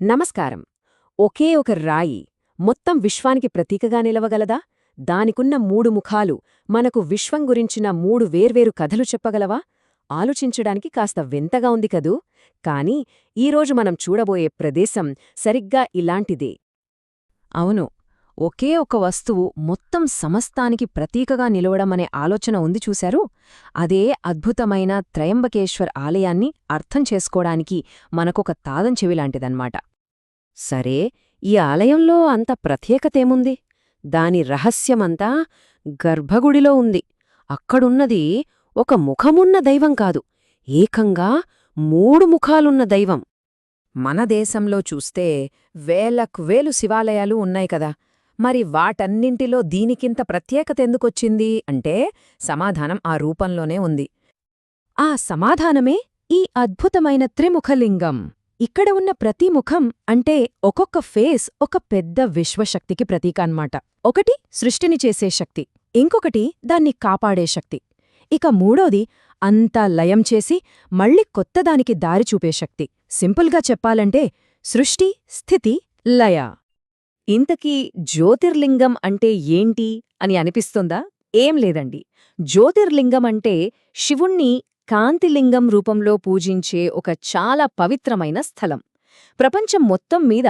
నమస్కారం. ఒకే ఒక రాయి మొత్తం విశ్వానికి ప్రతీకగా నిలవగలదా? దానికున్న మూడు ముఖాలు మనకు విశ్వం గురించిన మూడు వేర్వేరు కథలు చెప్పగలవా? ఆలోచించడానికి కాస్త వింతగా ఉంది కదూ. కాని ఈరోజు మనం చూడబోయే ప్రదేశం సరిగ్గా ఇలాంటిదే. అవును, ఒకే ఒక వస్తువు మొత్తం సమస్తానికి ప్రతీకగా నిలవడమనే ఆలోచన ఉంది చూశారు. అదే అద్భుతమైన త్రయంబకేశ్వర్ ఆలయాన్ని అర్థం చేసుకోవడానికి మనకొక తాదం చెవిలాంటిదన్నమాట. సరే, ఈ ఆలయంలో అంత ప్రత్యేకతేముంది? దాని రహస్యమంతా గర్భగుడిలో ఉంది. అక్కడున్నది ఒక ముఖమున్న దైవం కాదు, ఏకంగా మూడు ముఖాలున్న దైవం. మన దేశంలో చూస్తే వేలకు శివాలయాలు ఉన్నాయి కదా, మరి వాటన్నింటిలో దీనికింత ప్రత్యేకతెందుకొచ్చింది అంటే సమాధానం ఆ రూపంలోనే ఉంది. ఆ సమాధానమే ఈ అద్భుతమైన త్రిముఖలింగం. ఇక్కడ ఉన్న ప్రతి ముఖం అంటే ఒక్కొక్క ఫేస్ ఒక పెద్ద విశ్వశక్తికి ప్రతీక అన్నమాట. ఒకటి సృష్టిని చేసే శక్తి, ఇంకొకటి దాన్ని కాపాడే శక్తి, ఇక మూడోది అంతా లయం చేసి మళ్ళీ కొత్తదానికి దారి చూపే శక్తి. సింపుల్గా చెప్పాలంటే సృష్టి, స్థితి, లయ. ఇంతకీ జ్యోతిర్లింగం అంటే ఏంటి అని అనిపిస్తుందా? ఏం లేదండి. జ్యోతిర్లింగం అంటే శివుణ్ణి కాంతిలింగం రూపంలో పూజించే ఒక చాలా పవిత్రమైన స్థలం. ప్రపంచం మొత్తం మీద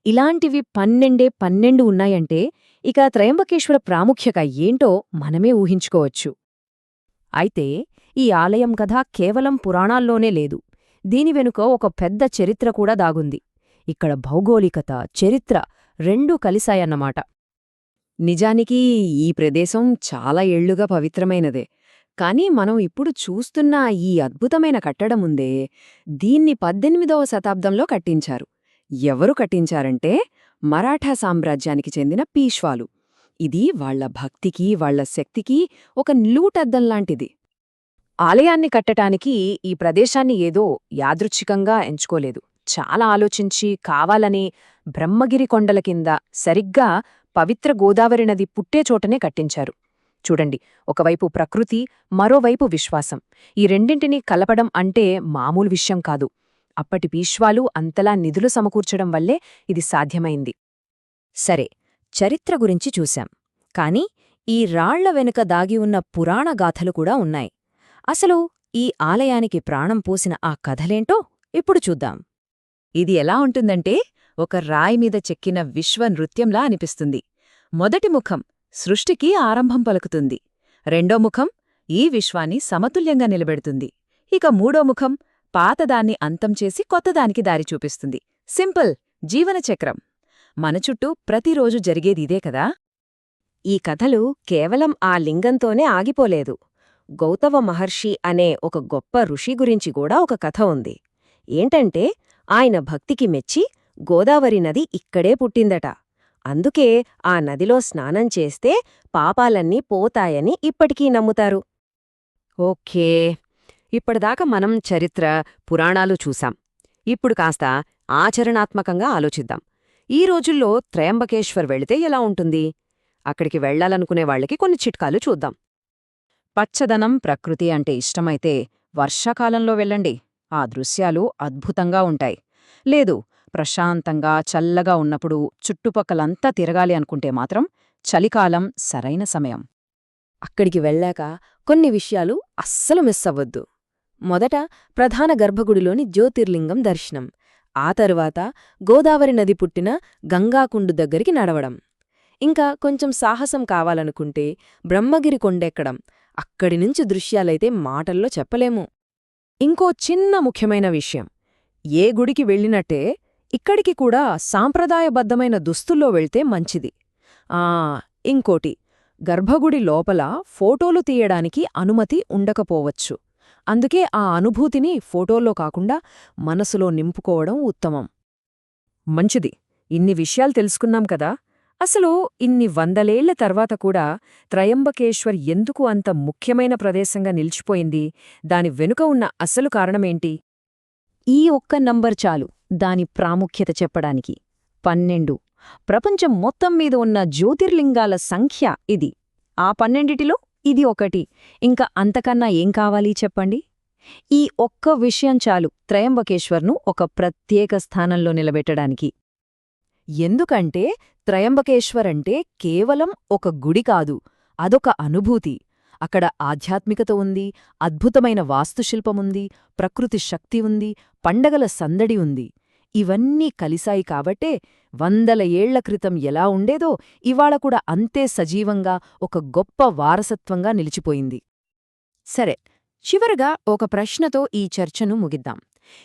ఇలాంటివి 12 ఉన్నాయంటే ఇక త్రయంబకేశ్వర ప్రాముఖ్యత ఏంటో మనమే ఊహించుకోవచ్చు. అయితే ఈ ఆలయం కథ కేవలం పురాణాల్లోనే లేదు. దీని వెనుక ఒక పెద్ద చరిత్ర కూడా దాగుంది. ఇక్కడ భౌగోళికత, చరిత్ర రెండూ కలిశాయన్నమాట. నిజానికి ఈ ప్రదేశం చాలా ఏళ్లుగా పవిత్రమైనదే. కాని మనం ఇప్పుడు చూస్తున్న ఈ అద్భుతమైన కట్టడముందే, దీన్ని 18వ శతాబ్దంలో కట్టించారు. ఎవరు కట్టించారంటే మరాఠా సామ్రాజ్యానికి చెందిన పీష్వాలు. ఇది వాళ్ల భక్తికి, వాళ్ల శక్తికి ఒక నిలువుటద్దంలాంటిది. ఆలయాన్ని కట్టటానికి ఈ ప్రదేశాన్ని ఏదో యాదృచ్ఛికంగా ఎంచుకోలేదు. చాలా ఆలోచించి కావాలని బ్రహ్మగిరి కొండల కింద సరిగ్గా పవిత్ర గోదావరి నది పుట్టే చోటనే కట్టించారు. చూడండి, ఒకవైపు ప్రకృతి, మరోవైపు విశ్వాసం. ఈ రెండింటినీ కలపడం అంటే మామూలు విషయం కాదు. అప్పటి పీష్వాలు అంతలా నిధులు సమకూర్చడం వల్లే ఇది సాధ్యమైంది. సరే, చరిత్ర గురించి చూశాం. కాని ఈ రాళ్ల వెనుక దాగి ఉన్న పురాణగాథలు కూడా ఉన్నాయి. అసలు ఈ ఆలయానికి ప్రాణం పోసిన ఆ కథలేంటో ఇప్పుడు చూద్దాం. ఇది ఎలా ఉంటుందంటే ఒక రాయి మీద చెక్కిన విశ్వ నృత్యంలా అనిపిస్తుంది. మొదటి ముఖం సృష్టికి ఆరంభం పలుకుతుంది. రెండో ముఖం ఈ విశ్వాన్ని సమతుల్యంగా నిలబెడుతుంది. ఇక మూడో ముఖం పాతదాన్ని అంతం చేసి కొత్తదానికి దారి చూపిస్తుంది. సింపుల్ జీవనచక్రం. మన చుట్టూ ప్రతిరోజు జరిగేదిదే కదా. ఈ కథలు కేవలం ఆ లింగంతోనే ఆగిపోలేదు. గౌతమ మహర్షి అనే ఒక గొప్ప ఋషి గురించి కూడా ఒక కథ ఉంది. ఏంటంటే ఆయన భక్తికి మెచ్చి గోదావరి నది ఇక్కడే పుట్టిందట. అందుకే ఆ నదిలో స్నానం చేస్తే పాపాలన్నీ పోతాయని ఇప్పటికీ నమ్ముతారు. ఓకే, ఇప్పటిదాకా మనం చరిత్ర, పురాణాలు చూసాం. ఇప్పుడు కాస్త ఆచరణాత్మకంగా ఆలోచిద్దాం. ఈ రోజుల్లో త్రయంబకేశ్వర్ వెళితే ఎలా ఉంటుంది? అక్కడికి వెళ్లాలనుకునే వాళ్ళకి కొన్ని చిట్కాలు చూద్దాం. పచ్చదనం, ప్రకృతి అంటే ఇష్టమైతే వర్షాకాలంలో వెళ్ళండి. ఆ దృశ్యాలు అద్భుతంగా ఉంటాయి. లేదు, ప్రశాంతంగా చల్లగా ఉన్నప్పుడు చుట్టుపక్కలంతా తిరగాలి అనుకుంటే మాత్రం చలికాలం సరైన సమయం. అక్కడికి వెళ్ళాక కొన్ని విషయాలు అస్సలు మిస్ అవ్వద్దు. మొదట ప్రధాన గర్భగుడిలోని జ్యోతిర్లింగం దర్శనం. ఆ తరువాత గోదావరి నది పుట్టిన గంగాకుండు దగ్గరికి నడవడం. ఇంకా కొంచెం సాహసం కావాలనుకుంటే బ్రహ్మగిరి కొండెక్కడం. అక్కడినుంచి దృశ్యాలైతే మాటల్లో చెప్పలేము. ఇంకో చిన్న ముఖ్యమైన విషయం, ఏ గుడికి వెళ్ళినట్టే ఇక్కడికి కూడా సాంప్రదాయబద్ధమైన దుస్తుల్లో వెళ్తే మంచిది. ఇంకోటి, గర్భగుడి లోపల ఫోటోలు తీయడానికి అనుమతి ఉండకపోవచ్చు. అందుకే ఆ అనుభూతిని ఫోటోల్లో కాకుండా మనసులో నింపుకోవడం ఉత్తమం. మంచిది, ఇన్ని విషయాలు తెలుసుకున్నాం కదా. అసలు ఇన్ని వందలేళ్ల తర్వాత కూడా త్రయంబకేశ్వర్ ఎందుకు అంత ముఖ్యమైన ప్రదేశంగా నిలిచిపోయింది? దాని వెనుక ఉన్న అసలు కారణమేంటి? ఈ ఒక్క నంబర్ చాలు దాని ప్రాముఖ్యత చెప్పడానికి. 12. ప్రపంచం మొత్తం మీద ఉన్న జ్యోతిర్లింగాల సంఖ్య ఇది. ఆ 12లో ఇది ఒకటి. ఇంకా అంతకన్నా ఏం కావాలి చెప్పండి? ఈ ఒక్క విషయం చాలు త్రయంబకేశ్వర్ను ఒక ప్రత్యేక స్థానంలో నిలబెట్టడానికి. ఎందుకంటే త్రయంబకేశ్వర్ అంటే కేవలం ఒక గుడి కాదు, అదొక అనుభూతి. అక్కడ ఆధ్యాత్మికత ఉంది, అద్భుతమైన వాస్తుశిల్పముంది, ప్రకృతి శక్తి ఉంది, పండగల సందడి ఉంది. ఇవన్నీ కలిశాయి కాబట్టే వందల ఏళ్ల క్రితం ఎలా ఉండేదో ఇవాళ కూడా అంతే సజీవంగా ఒక గొప్ప వారసత్వంగా నిలిచిపోయింది. సరే, చివరగా ఒక ప్రశ్నతో ఈ చర్చను ముగిద్దాం.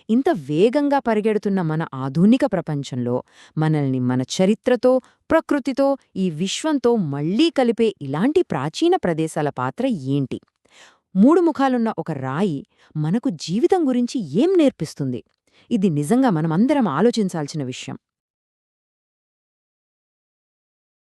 ఇంత వేగంగా పరిగెడుతున్న మన ఆధునిక ప్రపంచంలో మనల్ని మన చరిత్రతో, ప్రకృతితో, ఈ విశ్వంతో మళ్లీ కలిపే ఇలాంటి ప్రాచీన ప్రదేశాల పాత్ర ఏంటి? మూడు ముఖాలున్న ఒక రాయి మనకు జీవితం గురించి ఏం నేర్పిస్తుంది? ఇది నిజంగా మనమందరం ఆలోచించాల్సిన విషయం.